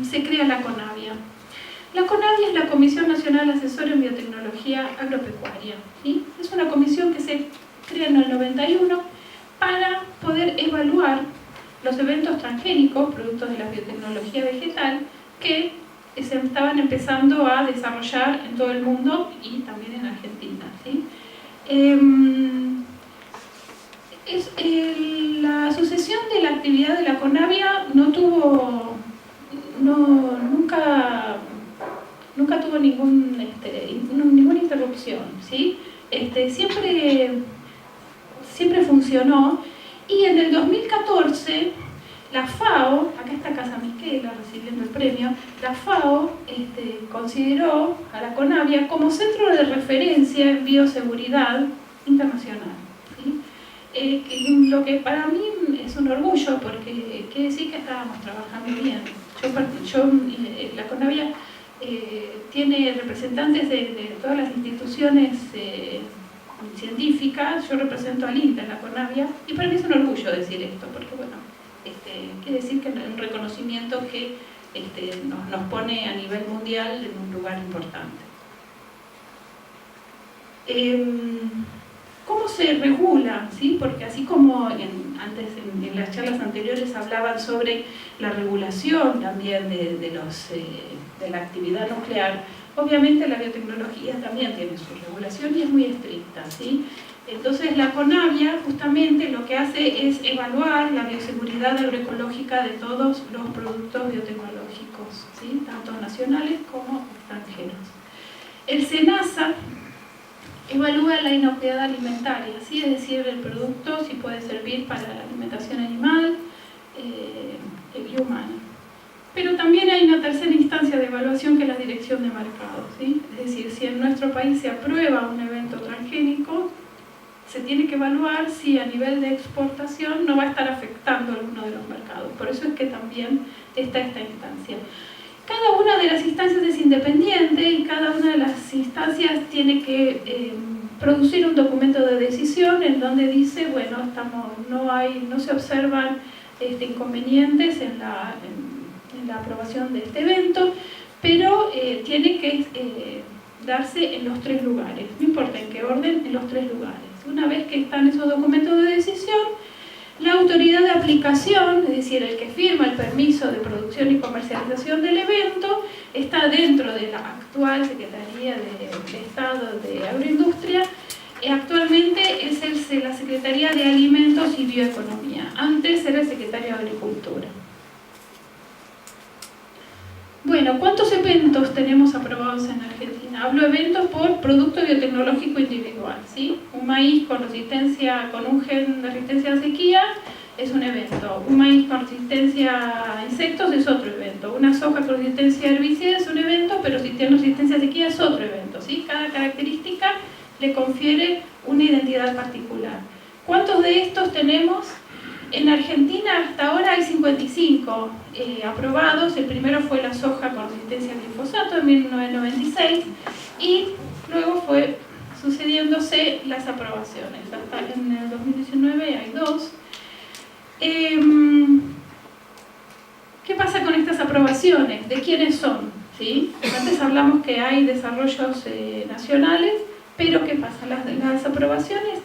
se crea la CONAVIA. La CONAVIA es la Comisión Nacional Asesora en Biotecnología Agropecuaria, ¿sí? Es una comisión que se crea en el 91 para poder evaluar los eventos transgénicos, productos de la biotecnología vegetal, que se estaban empezando a desarrollar en todo el mundo y también en Argentina, ¿sí? La sucesión de la actividad de la CONAVIA nunca tuvo ninguna interrupción, ¿sí? Siempre funcionó, y en el 2014 la FAO, acá está Casa Miquela recibiendo el premio, la FAO consideró a la CONAVIA como centro de referencia en bioseguridad internacional, ¿sí? Lo que para mí es un orgullo, porque quiere decir que estábamos trabajando bien. La CONAVIA tiene representantes de todas las instituciones científicas. Yo represento al INTA en la CONAVIA, y para mí es un orgullo decir esto, porque bueno, quiere decir que es un reconocimiento que nos pone a nivel mundial en un lugar importante. ¿Cómo se regula? ¿Sí? Porque así como en las charlas anteriores hablaban sobre la regulación también de la actividad nuclear, obviamente la biotecnología también tiene su regulación y es muy estricta, ¿sí? Entonces la CONAVIA justamente lo que hace es evaluar la bioseguridad agroecológica de todos los productos biotecnológicos, ¿sí? Tanto nacionales como extranjeros. El SENASA evalúa la inocuidad alimentaria, ¿sí? Es decir, el producto si puede servir para la alimentación animal y humana. Pero también hay una tercera instancia de evaluación, que es la dirección de mercado, ¿sí? Es decir, si en nuestro país se aprueba un evento transgénico, se tiene que evaluar si a nivel de exportación no va a estar afectando a alguno de los mercados. Por eso es que también está esta instancia. Cada una de las instancias es independiente, y cada una de las instancias tiene que producir un documento de decisión en donde dice, bueno, no se observan inconvenientes en la aprobación de este evento, pero tiene que darse en los 3 lugares, no importa en qué orden, en los 3 lugares. Una vez que están esos documentos de decisión, la autoridad de aplicación, es decir, el que firma el permiso de producción y comercialización del evento, está dentro de la actual Secretaría de Estado de Agroindustria. Actualmente es la Secretaría de Alimentos y Bioeconomía. Antes era el Secretario de Agricultura. Bueno, ¿cuántos eventos tenemos aprobados en Argentina? Hablo de eventos por producto biotecnológico individual, ¿sí? Un maíz con un gen de resistencia a sequía es un evento. Un maíz con resistencia a insectos es otro evento. Una soja con resistencia a herbicidas es un evento, pero si tiene resistencia a sequía es otro evento, ¿sí? Cada característica le confiere una identidad particular. ¿Cuántos de estos tenemos? En Argentina hasta ahora hay 55 aprobados. El primero fue la soja con resistencia al glifosato en 1996, y luego fue sucediéndose las aprobaciones. Hasta en el 2019 hay 2. ¿Qué pasa con estas aprobaciones? ¿De quiénes son? ¿Sí? Antes hablamos que hay desarrollos nacionales, pero ¿qué pasa? Las aprobaciones,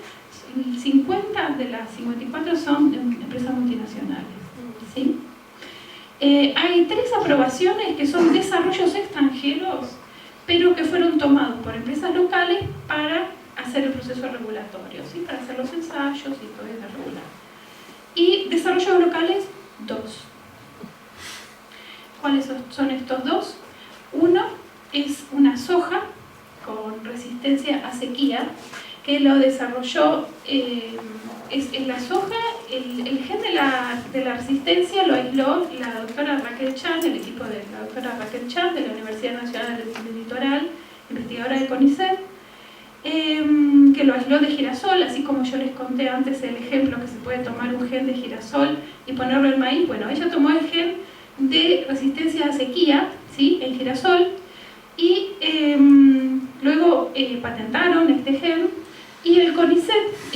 50 de las 54 son empresas multinacionales, ¿sí? Hay 3 aprobaciones que son desarrollos extranjeros, pero que fueron tomados por empresas locales para hacer el proceso regulatorio, ¿sí? Para hacer los ensayos y todo eso regular. Y desarrollos locales, 2. ¿Cuáles son estos 2? Uno es una soja con resistencia a sequía, que lo desarrolló, en la soja, el gen de la resistencia lo aisló la doctora Raquel Chan, el equipo de la doctora Raquel Chan de la Universidad Nacional del Litoral, investigadora de CONICET, que lo aisló de girasol, así como yo les conté antes el ejemplo que se puede tomar un gen de girasol y ponerlo en maíz. Bueno, ella tomó el gen de resistencia a sequía, ¿sí? En girasol, y luego patentaron este gen. Y el CONICET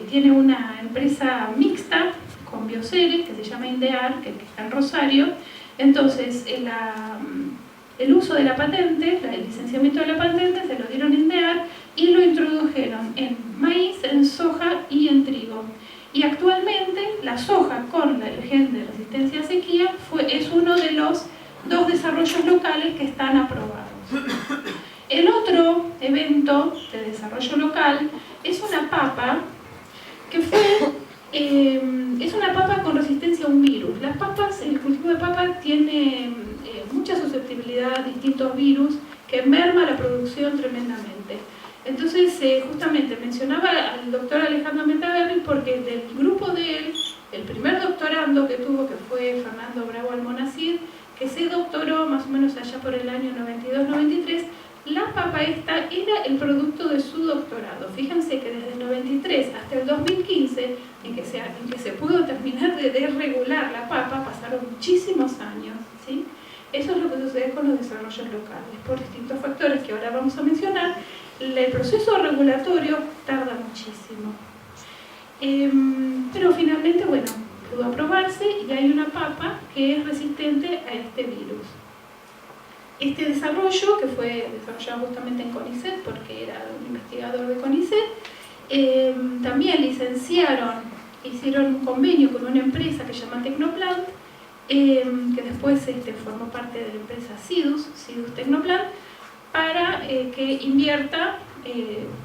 tiene una empresa mixta con Bioceres, que se llama INDEAR, que está en Rosario. Entonces, el uso de la patente, el licenciamiento de la patente, se lo dieron en INDEAR y lo introdujeron en maíz, en soja y en trigo. Y actualmente la soja con el gen de resistencia a sequía es uno de los 2 desarrollos locales que están aprobados. El otro evento de desarrollo local es una papa que es una papa con resistencia a un virus. Las papas, el cultivo de papa tiene mucha susceptibilidad a distintos virus que merma la producción tremendamente. Entonces, justamente mencionaba al doctor Alejandro Metaverri porque del grupo de él, el primer doctorando que tuvo, que fue Fernando Bravo Almonacid, que se doctoró más o menos allá por el año 92-93, la papa esta era el producto de su doctorado. Fíjense que desde el 93 hasta el 2015, en que se pudo terminar de desregular la papa, pasaron muchísimos años, ¿sí? Eso es lo que sucede con los desarrollos locales, por distintos factores que ahora vamos a mencionar. El proceso regulatorio tarda muchísimo. Pero finalmente, bueno, pudo aprobarse y hay una papa que es resistente a este virus. Este desarrollo, que fue desarrollado justamente en CONICET, porque era un investigador de CONICET, también hicieron un convenio con una empresa que se llama Tecnoplant, que después formó parte de la empresa Sidus Tecnoplant, para que invierta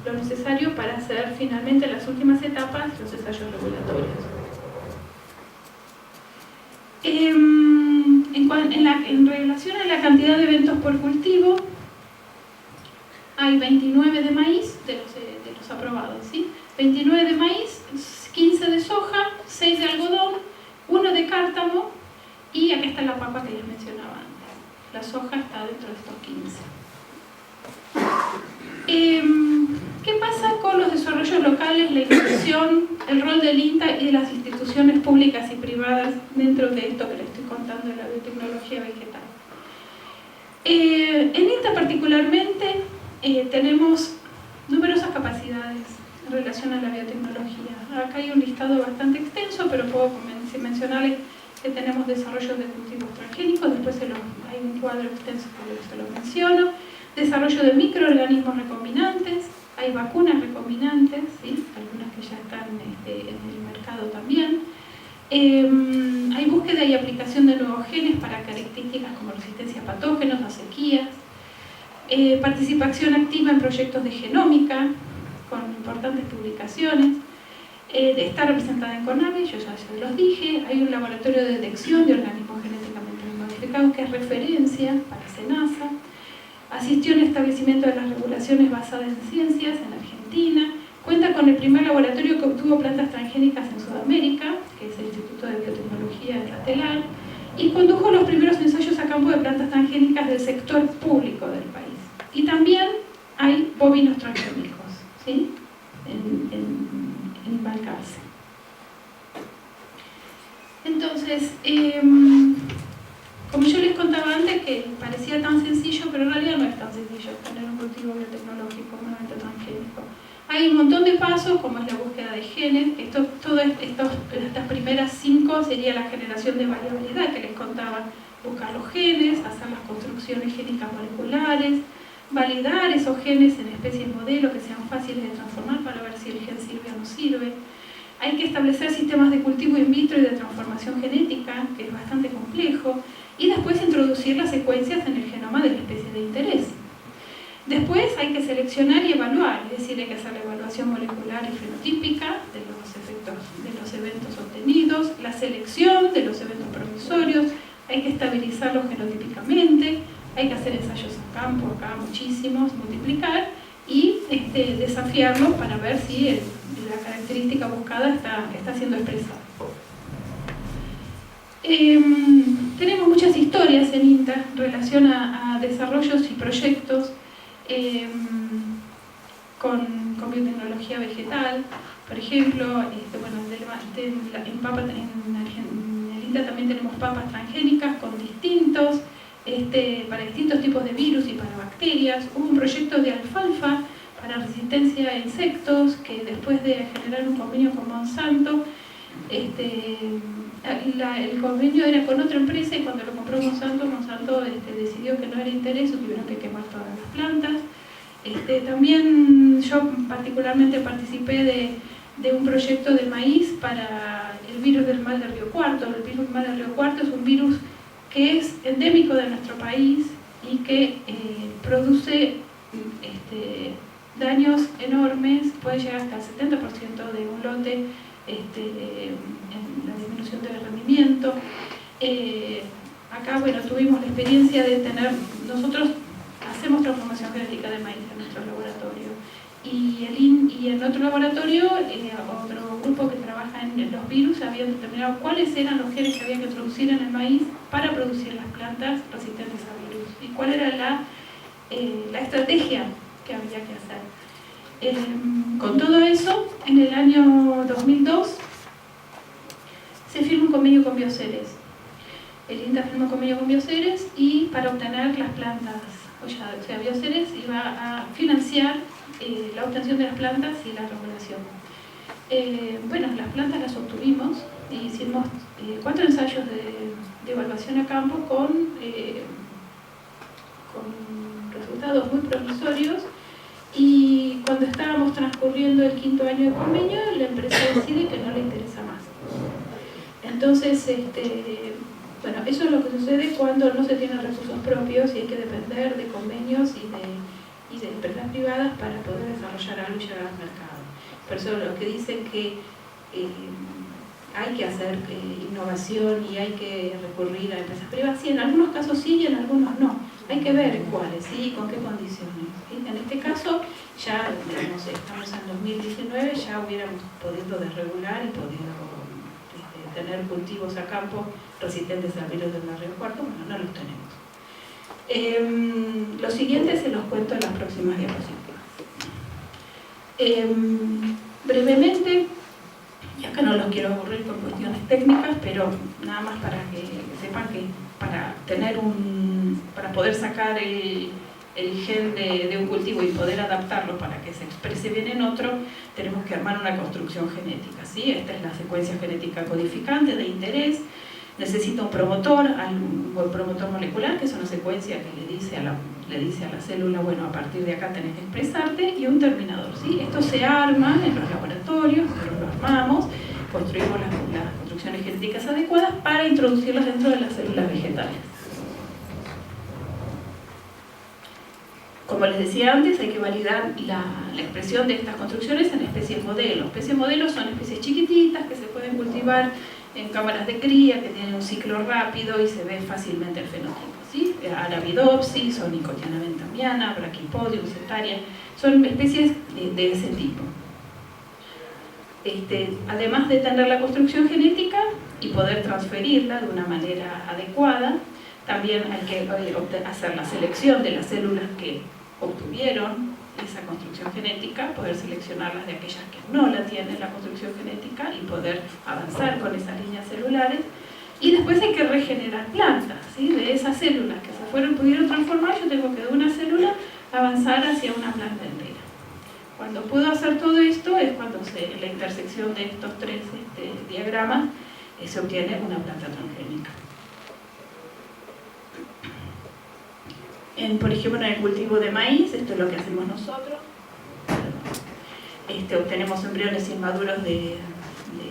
lo necesario para hacer finalmente las últimas etapas los ensayos regulatorios. En relación a la cantidad de eventos por cultivo, hay 29 de maíz, de los aprobados, ¿sí? 29 de maíz, 15 de soja, 6 de algodón, 1 de cártamo, y acá está la papa que les mencionaba antes. La soja está dentro de estos 15. ¿Qué pasa con los desarrollos locales, la inversión, el rol del INTA y de las instituciones públicas y privadas dentro de esto que les estoy contando de la biotecnología vegetal? En INTA particularmente tenemos numerosas capacidades en relación a la biotecnología. Acá hay un listado bastante extenso, pero puedo mencionarles que tenemos desarrollo de cultivos transgénicos, después hay un cuadro extenso que se lo menciono, desarrollo de microorganismos recombinantes, hay vacunas recombinantes, ¿sí? Algunas que ya están en el mercado también. Hay búsqueda y aplicación de nuevos genes para características como resistencia a patógenos, a sequías, participación activa en proyectos de genómica, con importantes publicaciones, está representada en CONAVE, yo ya se los dije, hay un laboratorio de detección de organismos genéticamente modificados que es referencia para SENASA, asistió en el establecimiento de las regulaciones basadas en ciencias en Argentina, cuenta con el primer laboratorio que obtuvo plantas transgénicas en Sudamérica, que es el Instituto de Biotecnología de Ratelar, y condujo los primeros ensayos a campo de plantas transgénicas del sector público del país. Y también hay bovinos transgénicos, ¿sí? en Balcarce. Entonces, como yo les contaba antes, que parecía tan sencillo, pero en realidad no es tan sencillo tener un cultivo biotecnológico, un evento transgénico. Hay un montón de pasos, como es la búsqueda de genes. Estas primeras 5 sería la generación de variabilidad que les contaba. Buscar los genes, hacer las construcciones génicas moleculares, validar esos genes en especies modelo que sean fáciles de transformar para ver si el gen sirve o no sirve. Hay que establecer sistemas de cultivo in vitro y de transformación genética, que es bastante complejo, y después introducir las secuencias en el genoma de la especie de interés. Después hay que seleccionar y evaluar, es decir, hay que hacer la evaluación molecular y fenotípica de los efectos de los eventos obtenidos, la selección de los eventos promisorios, hay que estabilizarlos genotípicamente, hay que hacer ensayos a campo, acá muchísimos, multiplicar y desafiarlos para ver si la característica buscada está siendo expresada. Tenemos muchas historias en INTA en relación a desarrollos y proyectos con biotecnología vegetal. Por ejemplo, en el INTA también tenemos papas transgénicas con para distintos tipos de virus y para bacterias. Hubo un proyecto de alfalfa para resistencia a insectos que después de generar un convenio con Monsanto El convenio era con otra empresa y cuando lo compró Monsanto decidió que no era interés y tuvieron que quemar todas las plantas. También yo particularmente participé de un proyecto de maíz para el virus del mal de Río Cuarto. El virus del mal de Río Cuarto es un virus que es endémico de nuestro país y que produce daños enormes, puede llegar hasta el 70% de un lote en la disminución del rendimiento. Acá, bueno, tuvimos la experiencia de nosotros hacemos transformación genética de maíz en nuestro laboratorio y en otro laboratorio, otro grupo que trabaja en los virus habían determinado cuáles eran los genes que había que introducir en el maíz para producir las plantas resistentes a virus y cuál era la estrategia que había que hacer. Con todo eso, en el año 2002 se firma un convenio con Bioceres. El INTA firmó un convenio con Bioceres y para obtener las plantas, o sea, Bioceres iba a financiar la obtención de las plantas y la regulación. Bueno, las plantas las obtuvimos y hicimos 4 ensayos de evaluación a campo con resultados muy promisorios. Y cuando estábamos transcurriendo el 5.º año de convenio, la empresa decide que no le interesa más. Entonces, bueno, eso es lo que sucede cuando no se tienen recursos propios y hay que depender de convenios y de empresas privadas para poder desarrollar algo y llegar al mercado. Por eso lo que dicen que hay que hacer innovación y hay que recurrir a empresas privadas, sí, en algunos casos sí y en algunos no. Hay que ver cuáles, ¿sí? Y con qué condiciones. ¿Sí? En este caso, ya digamos, estamos en 2019, ya hubiéramos podido desregular y podido tener cultivos a campo resistentes al virus del Río Cuarto. Bueno, no los tenemos. Lo siguiente se los cuento en las próximas diapositivas. Brevemente, y acá no los quiero aburrir por cuestiones técnicas, pero nada más para que sepan que para poder sacar el gen de un cultivo y poder adaptarlo para que se exprese bien en otro, tenemos que armar una construcción genética, ¿sí? Esta es la secuencia genética codificante de interés. Necesita un promotor molecular, que es una secuencia que le dice a la célula, bueno, a partir de acá tenés que expresarte, y un terminador, ¿sí? Esto se arma en los laboratorios, nosotros lo armamos, construimos las construcciones genéticas adecuadas para introducirlas dentro de las células vegetales. Como les decía antes, hay que validar la expresión de estas construcciones en especies modelo. Especies modelo son especies chiquititas que se pueden cultivar en cámaras de cría, que tienen un ciclo rápido y se ve fácilmente el fenotipo, ¿sí? Arabidopsis, o Nicotiana bentamiana, Brachypodium, Setaria, son especies de ese tipo. Además de tener la construcción genética y poder transferirla de una manera adecuada, también hay que hacer la selección de las células que obtuvieron esa construcción genética, poder seleccionarlas de aquellas que no la tienen la construcción genética y poder avanzar con esas líneas celulares. Y después hay que regenerar plantas, ¿sí? De esas células que pudieron transformar, yo tengo que de una célula avanzar hacia una planta entera. Cuando puedo hacer todo esto es cuando la intersección de estos 3 diagramas se obtiene una planta transgénica. Por ejemplo, en el cultivo de maíz, esto es lo que hacemos nosotros. Obtenemos embriones inmaduros de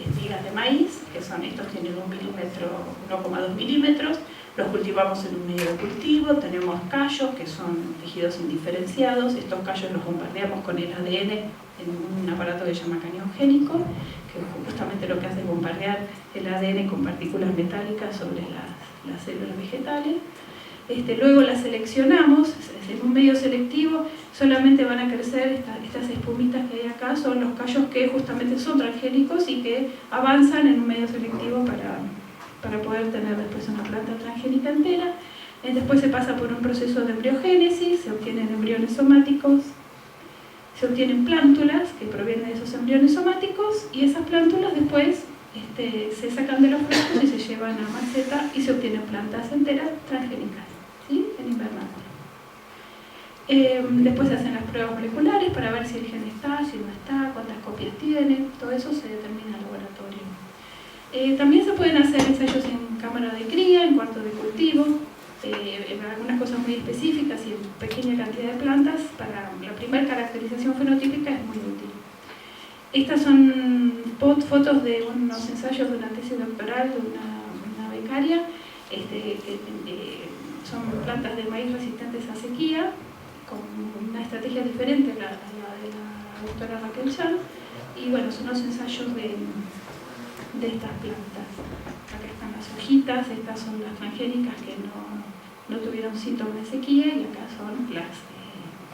espigas de maíz, que son estos, tienen 1,2 milímetros. Los cultivamos en un medio de cultivo, tenemos callos, que son tejidos indiferenciados. Estos callos los bombardeamos con el ADN en un aparato que se llama cañón génico, que justamente lo que hace es bombardear el ADN con partículas metálicas sobre las células vegetales. Luego las seleccionamos, en un medio selectivo solamente van a crecer estas espumitas que hay acá, son los callos que justamente son transgénicos y que avanzan en un medio selectivo para poder tener después una planta transgénica entera. Después se pasa por un proceso de embriogénesis, se obtienen embriones somáticos, se obtienen plántulas que provienen de esos embriones somáticos y esas plántulas después se sacan de los frascos y se llevan a maceta y se obtienen plantas enteras transgénicas, ¿sí? En invernadero. Después se hacen las pruebas moleculares para ver si el gen está, si no está, cuántas copias tiene, todo eso se determina en el laboratorio. También se pueden hacer ensayos en cámara de cría, en cuarto de cultivo, en algunas cosas muy específicas y en pequeña cantidad de plantas. Para la primera caracterización fenotípica es muy útil. Estas son fotos de unos ensayos de una tesis doctoral de una becaria. Son plantas de maíz resistentes a sequía, con una estrategia diferente a la de la doctora Raquel Chan. Y bueno, son los ensayos de estas plantas. Acá están las hojitas, estas son las transgénicas que no tuvieron síntomas de sequía, y acá son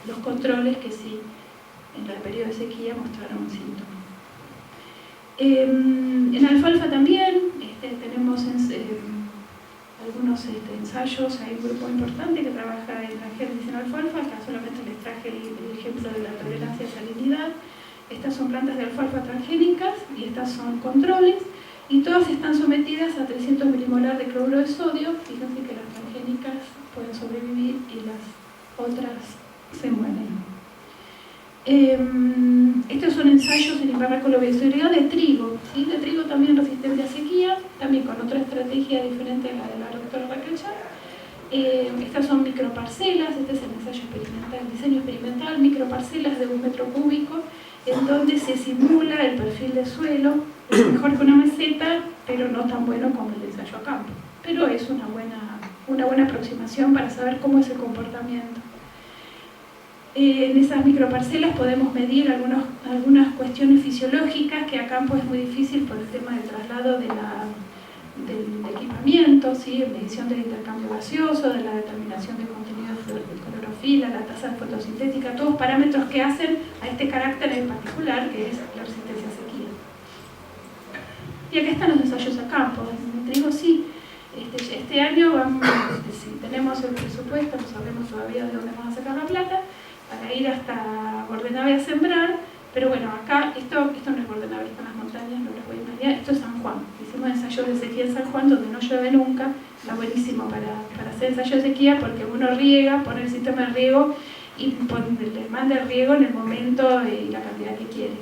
los controles que sí, en el periodo de sequía, mostraron síntomas. En alfalfa también tenemos algunos ensayos. Hay un grupo importante que trabaja en transgénesis en alfalfa. Acá solamente les traje el ejemplo de la tolerancia a salinidad. Estas son plantas de alfalfa transgénicas y estas son controles, y todas están sometidas a 300 milimolar de cloruro de sodio. Fíjense que las transgénicas pueden sobrevivir y las otras se mueren. Estos son ensayos en invernáculo bioseguro de trigo, ¿sí? De trigo también resistente a sequía, también con otra estrategia diferente a la de la doctora Raquel Chan. Estas son microparcelas. Este es el ensayo experimental, diseño experimental, microparcelas de 1 metro cúbico, en donde se simula el perfil de suelo. Es mejor que una meseta, pero no tan bueno como el ensayo a campo. Pero es una buena aproximación para saber cómo es el comportamiento. En esas microparcelas podemos medir algunas cuestiones fisiológicas que a campo es muy difícil por el tema del traslado del equipamiento, ¿sí? Medición del intercambio gaseoso, de la determinación de contenido de clorofila, la tasa de fotosintética, todos parámetros que hacen a este carácter en particular, que es la resistencia a sequía. Y acá están los ensayos a campo. En trigo sí, este año si tenemos el presupuesto, no sabemos todavía de dónde vamos a sacar la plata, para ir hasta Bordenave a sembrar. Pero bueno, acá, esto no es Bordenave, están las montañas, no les voy a imaginar. Esto es San Juan. Hicimos ensayos de sequía en San Juan, donde no llueve nunca. Está buenísimo para hacer ensayos de sequía, porque uno riega, pone el sistema de riego y le manda el riego en el momento y la cantidad que quiere.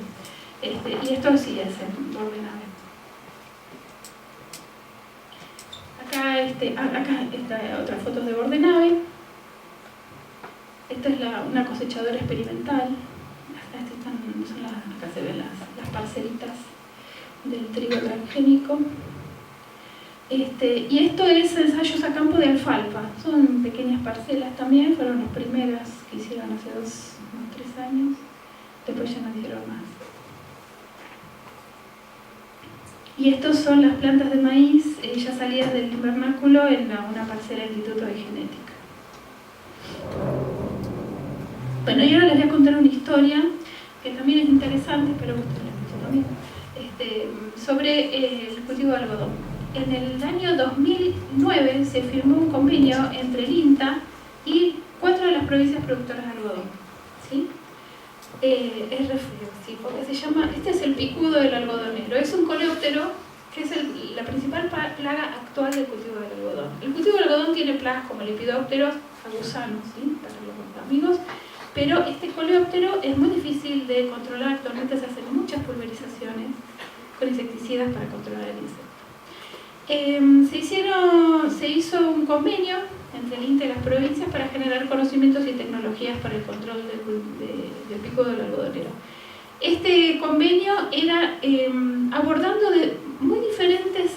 Y esto sí es en Bordenave. Acá está otra foto de Bordenave. Esta es una cosechadora experimental. Acá se ven las parcelitas del trigo transgénico. Y esto es ensayos a campo de alfalfa. Son pequeñas parcelas también, fueron las primeras que hicieron hace unos 3 años. Después ya no hicieron más. Y estos son las plantas de maíz ya salidas del invernáculo en una parcela del Instituto de Genética. Bueno, y ahora les voy a contar una historia que también es interesante, pero ustedes también, sobre el cultivo de algodón. En el año 2009 se firmó un convenio entre el INTA y 4 de las provincias productoras de algodón, ¿sí? Es re feo, ¿sí? Porque se llama, este es el picudo del algodonero. Es un coleóptero que es la principal plaga actual del cultivo del algodón. El cultivo del algodón tiene plagas como lepidópteros, a gusanos, ¿sí? Para los amigos. Pero este coleóptero es muy difícil de controlar. Actualmente se hacen muchas pulverizaciones con insecticidas para controlar el insecto. Se hizo un convenio entre el INTA y las provincias para generar conocimientos y tecnologías para el control del picudo del algodonero. Este convenio era abordando de muy diferentes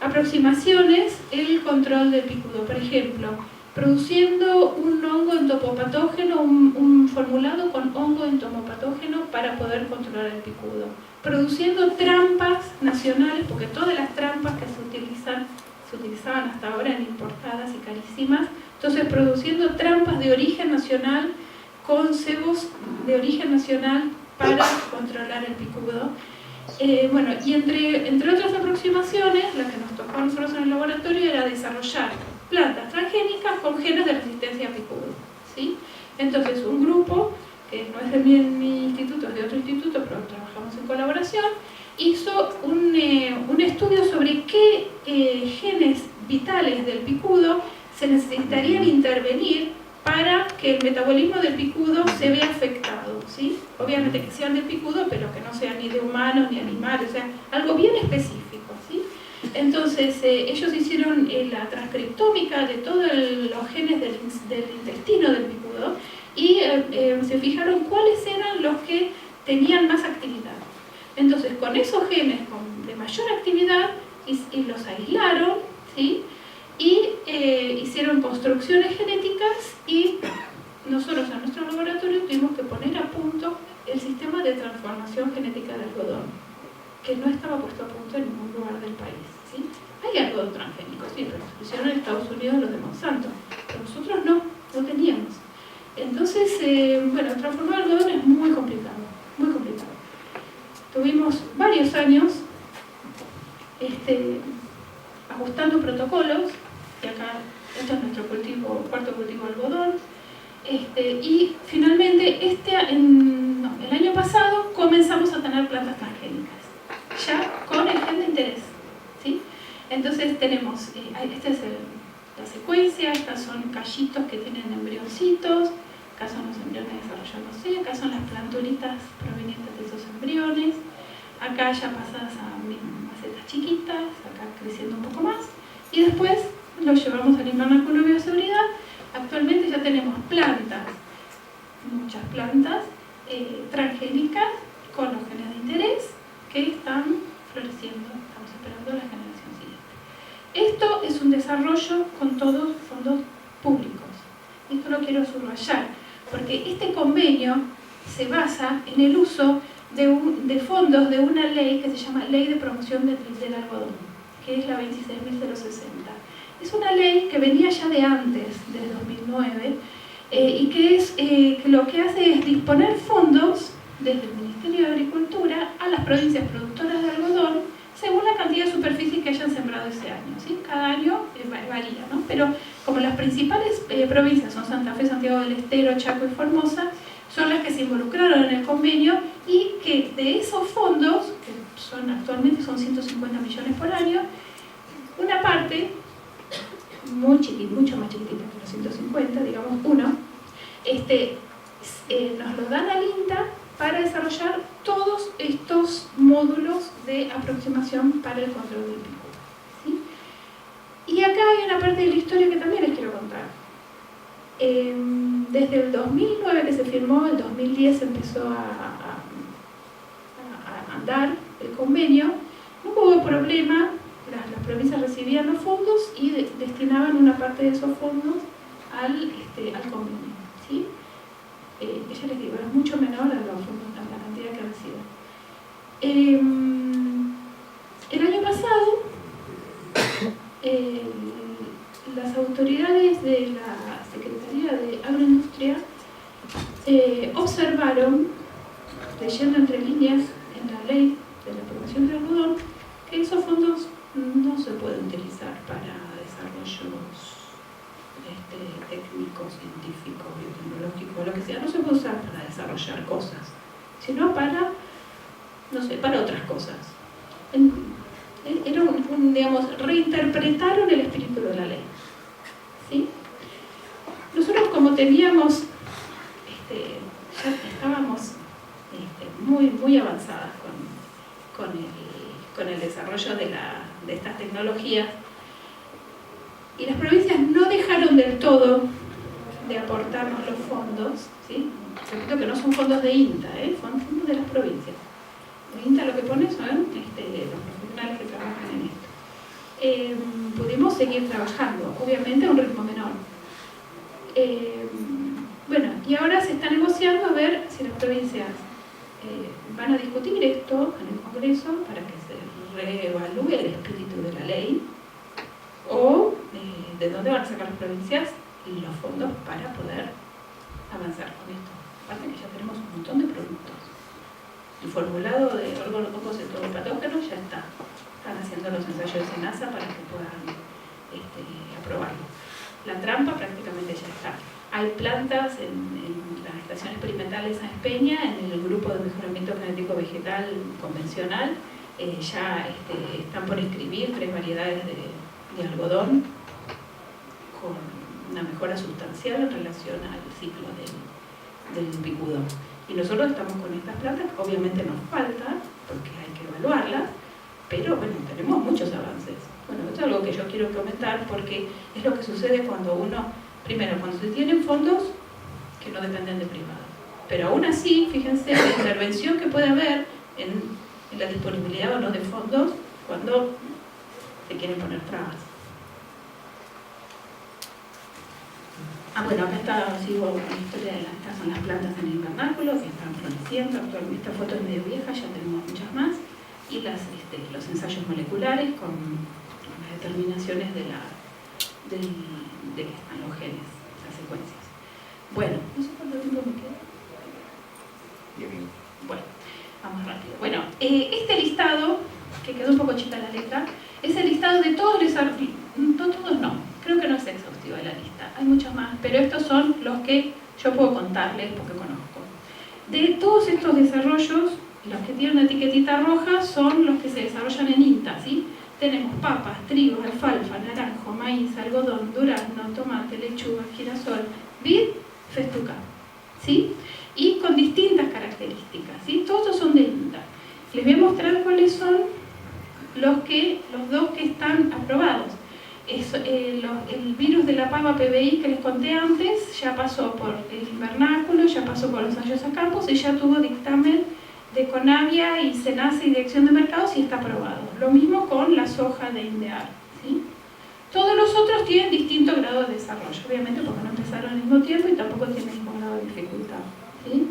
aproximaciones el control del picudo. Por ejemplo, produciendo un hongo entomopatógeno, un formulado con hongo entomopatógeno para poder controlar el picudo. Produciendo trampas nacionales, porque todas las trampas que se utilizaban hasta ahora eran importadas y carísimas. Entonces, produciendo trampas de origen nacional con cebos de origen nacional para controlar el picudo. Bueno, y entre otras aproximaciones, la que nos tocó a nosotros en el laboratorio era desarrollar plantas transgénicas con genes de resistencia a picudo, ¿sí? Entonces, un grupo, que no es de mi instituto, es de otro instituto, pero trabajamos en colaboración, hizo un estudio sobre qué genes vitales del picudo se necesitarían intervenir para que el metabolismo del picudo se vea afectado, ¿sí? Obviamente que sean del picudo, pero que no sean ni de humanos ni animales, o sea, algo bien específico, ¿sí? Entonces, ellos hicieron la transcriptómica de todos los genes del intestino del picudo y se fijaron cuáles eran los que tenían más actividad. Entonces, con esos genes de mayor actividad, y los aislaron, ¿sí? Y hicieron construcciones genéticas y nosotros en nuestro laboratorio tuvimos que poner a punto el sistema de transformación genética del algodón, que no estaba puesto a punto en ningún lugar del país, ¿sí? Hay algodón transgénico, sí, pero lo hicieron en Estados Unidos los de Monsanto, pero nosotros no teníamos. Entonces, bueno, transformar algodón es muy complicado, muy complicado. Tuvimos varios años ajustando protocolos, y acá esto es nuestro cuarto cultivo de algodón, y finalmente el año pasado comenzamos a tener plantas transgénicas, ya con el gen de interés, ¿sí? Entonces tenemos, esta es la secuencia, estas son callitos que tienen embrioncitos, acá son los embriones desarrollándose, acá son las plantulitas provenientes de esos embriones, acá ya pasadas a macetas chiquitas, acá creciendo un poco más, y después lo llevamos al invernáculo de bioseguridad. Actualmente ya tenemos plantas, muchas plantas transgénicas con los genes de interés que están floreciendo, estamos esperando la generación siguiente. Esto es un desarrollo con todos fondos públicos. Esto lo quiero subrayar, porque este convenio se basa en el uso de fondos de una ley que se llama Ley de Promoción del Algodón, que es la 26.060. Es una ley que venía ya de antes, del 2009, y que lo que hace es disponer fondos desde el Ministerio de Agricultura a las provincias productoras de algodón según la cantidad de superficie que hayan sembrado ese año, ¿sí? Cada año varía, ¿no? Pero como las principales provincias son Santa Fe, Santiago del Estero, Chaco y Formosa, son las que se involucraron en el convenio y que de esos fondos, que actualmente son 150 millones por año, una parte, mucho más chiquitita que los 150, digamos uno, nos lo dan al INTA para desarrollar todos estos módulos de aproximación para el control del picudo, ¿sí? Y acá hay una parte de la historia que también les quiero contar. Desde el 2009 que se firmó, el 2010 empezó a andar el convenio, no hubo problema, las provincias recibían los fondos y destinaban una parte de esos fondos al convenio, ¿sí? Ya les digo, es mucho menor a los fondos, a la cantidad que reciben. El año pasado, las autoridades de la Secretaría de Agroindustria observaron, leyendo entre líneas en la ley de la promoción del algodón, que esos fondos no se pueden utilizar para desarrollos técnicos, científicos, biotecnológicos, lo que sea, no se puede usar para desarrollar cosas, sino para, no sé, para otras cosas. Era digamos, reinterpretaron el espíritu de la ley, ¿sí? Nosotros, como teníamos, ya estábamos muy avanzadas con el desarrollo de estas tecnologías, y las provincias no dejaron del todo de aportarnos los fondos, ¿sí? Repito que no son fondos de INTA, son fondos de las provincias. El INTA lo que pone son los profesionales que trabajan en esto. Pudimos seguir trabajando, obviamente a un ritmo menor. Bueno, y ahora se está negociando a ver si las provincias van a discutir esto en el Congreso para que se reevalúe el espíritu de la ley, o de dónde van a sacar las provincias los fondos para poder avanzar con esto. Aparte que ya tenemos un montón de productos. El formulado de organocompostos patógenos ya está. Están haciendo los ensayos de SENASA para que puedan aprobarlo. La trampa prácticamente ya está. Hay plantas en la estación experimental de Sáenz Peña, en el grupo de mejoramiento genético vegetal convencional, ya están por inscribir 3 variedades de algodón una mejora sustancial en relación al ciclo del picudo. Y nosotros estamos con estas plantas, obviamente nos falta, porque hay que evaluarlas, pero bueno, tenemos muchos avances. Bueno, esto es algo que yo quiero comentar porque es lo que sucede cuando uno, primero, cuando se tienen fondos que no dependen de privados. Pero aún así, fíjense la intervención que puede haber en la disponibilidad o no de fondos cuando se quieren poner trabas. Bueno, acá está, sigo con la historia de estas son las plantas en el invernáculo que están floreciendo. Actualmente esta foto es medio vieja, ya tenemos muchas más. Y los ensayos moleculares con las determinaciones de que están los genes, las secuencias. Bueno, no sé cuánto tiempo me queda. 10 minutos. Bueno, vamos rápido. Bueno, este listado, que quedó un poco chica la letra, es el listado de todos los desarrollos. Todos no, creo que no es exhaustiva la lista, hay muchos más, pero estos son los que yo puedo contarles porque conozco. De todos estos desarrollos, los que tienen una etiquetita roja son los que se desarrollan en INTA, ¿sí? Tenemos papas, trigo, alfalfa, naranjo, maíz, algodón, durazno, tomate, lechuga, girasol, vid, festuca, ¿sí? Y con distintas características, ¿sí? Todos estos son de INTA. Les voy a mostrar cuáles son los dos que están aprobados. El virus de la pava PBI que les conté antes ya pasó por el invernáculo, ya pasó por los ensayos a campos y ya tuvo dictamen de Conavia y SENASA y Dirección de Mercados y está aprobado. Lo mismo con la soja de INDEAR, ¿sí? Todos los otros tienen distinto grado de desarrollo, obviamente porque no empezaron al mismo tiempo y tampoco tienen el mismo grado de dificultad, ¿sí?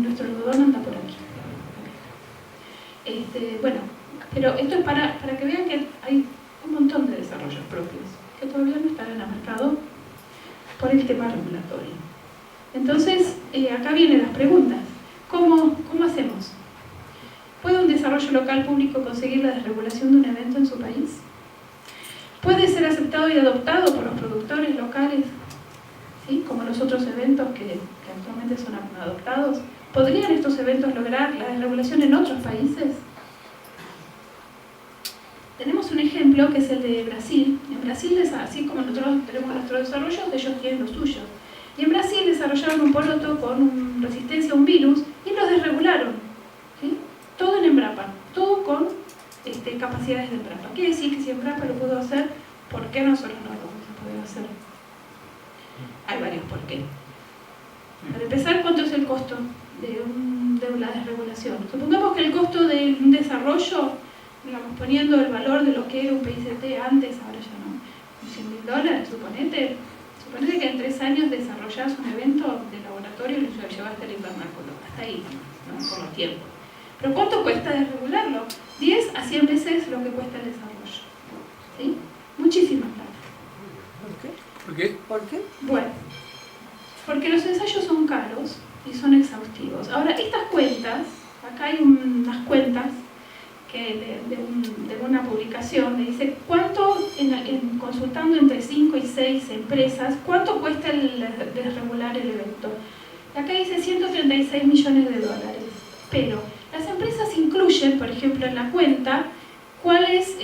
Nuestro algodón anda por aquí. Bueno, pero esto es para que vean que hay un montón de desarrollos propios que todavía no están en el mercado por el tema regulatorio. Entonces, acá vienen las preguntas. ¿Cómo hacemos? ¿Puede un desarrollo local público conseguir la desregulación de un evento en su país? ¿Puede ser aceptado y adoptado por los productores locales? ¿Sí? Como los otros eventos que actualmente son adoptados. ¿Podrían estos eventos lograr la desregulación en otros países? Tenemos un ejemplo que es el de Brasil. En Brasil, así como nosotros tenemos nuestros desarrollos, ellos tienen los suyos. Y en Brasil desarrollaron un poroto con resistencia a un virus y los desregularon, ¿sí? Todo en Embrapa, todo con capacidades de Embrapa. Quiere decir que si Embrapa lo pudo hacer, ¿por qué nosotros no lo vamos a poder hacer? Hay varios por qué. Para empezar, ¿cuánto es el costo de la desregulación? Supongamos que el costo de un desarrollo, digamos, poniendo el valor de lo que era un PICT antes, ahora ya no, $100.000, suponete que en 3 años desarrollás un evento de laboratorio y lo llevaste al invernáculo, hasta ahí, ¿no? Por los tiempos. Pero ¿cuánto cuesta desregularlo? 10 a 100 veces lo que cuesta el desarrollo, ¿sí? Muchísima plata. ¿Por qué? ¿Por qué? Bueno, porque los ensayos son caros y son exhaustivos. Ahora, estas cuentas, acá hay unas cuentas de una publicación, me dice cuánto, consultando entre 5 y 6 empresas, cuánto cuesta desregular el evento. Acá dice $136 millones, pero las empresas incluyen, por ejemplo, en la cuenta, cuál es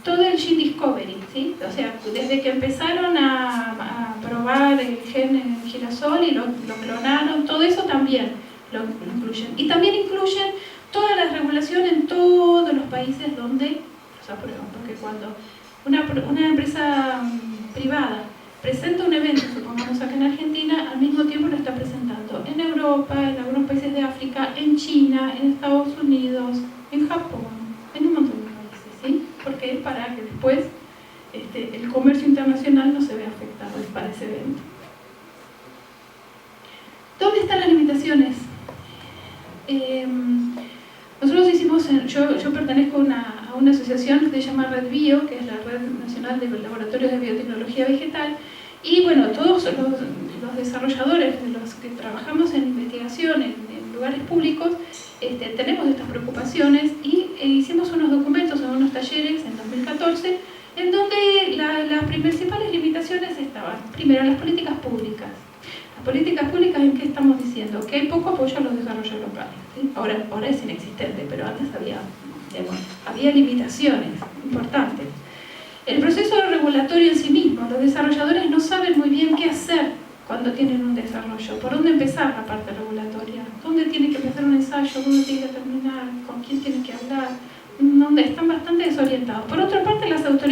todo el gene discovery, ¿sí? O sea, desde que empezaron a probar el gen girasol y lo clonaron, todo eso también lo incluyen. Y también incluyen toda la regulación en todos los países donde los aprueban, porque cuando una empresa privada presenta un evento, supongamos acá en Argentina, al mismo tiempo lo está presentando en Europa, en algunos países de África, en China, en Estados Unidos, en Japón, en un montón de países, ¿sí? Porque es para que después el comercio internacional no se vea afectado para ese evento. ¿Dónde están las limitaciones? Nosotros hicimos, yo pertenezco a una asociación que se llama Red Bio, que es la Red Nacional de Laboratorios de Biotecnología Vegetal, y bueno, todos los desarrolladores, los que trabajamos en investigación en lugares públicos, tenemos estas preocupaciones y hicimos unos documentos en unos talleres en 2014, en donde las principales limitaciones estaban, primero, las políticas públicas. Las políticas públicas, ¿en qué estamos diciendo? Que hay poco apoyo a los desarrollos locales, ¿sí? Ahora es inexistente, pero antes había limitaciones importantes. El proceso de regulatorio en sí mismo. Los desarrolladores no saben muy bien qué hacer cuando tienen un desarrollo. ¿Por dónde empezar la parte regulatoria? ¿Dónde tiene que empezar un ensayo? ¿Dónde tiene que terminar? ¿Con quién tiene que hablar? Donde están bastante desorientados. Por otra parte, las autoridades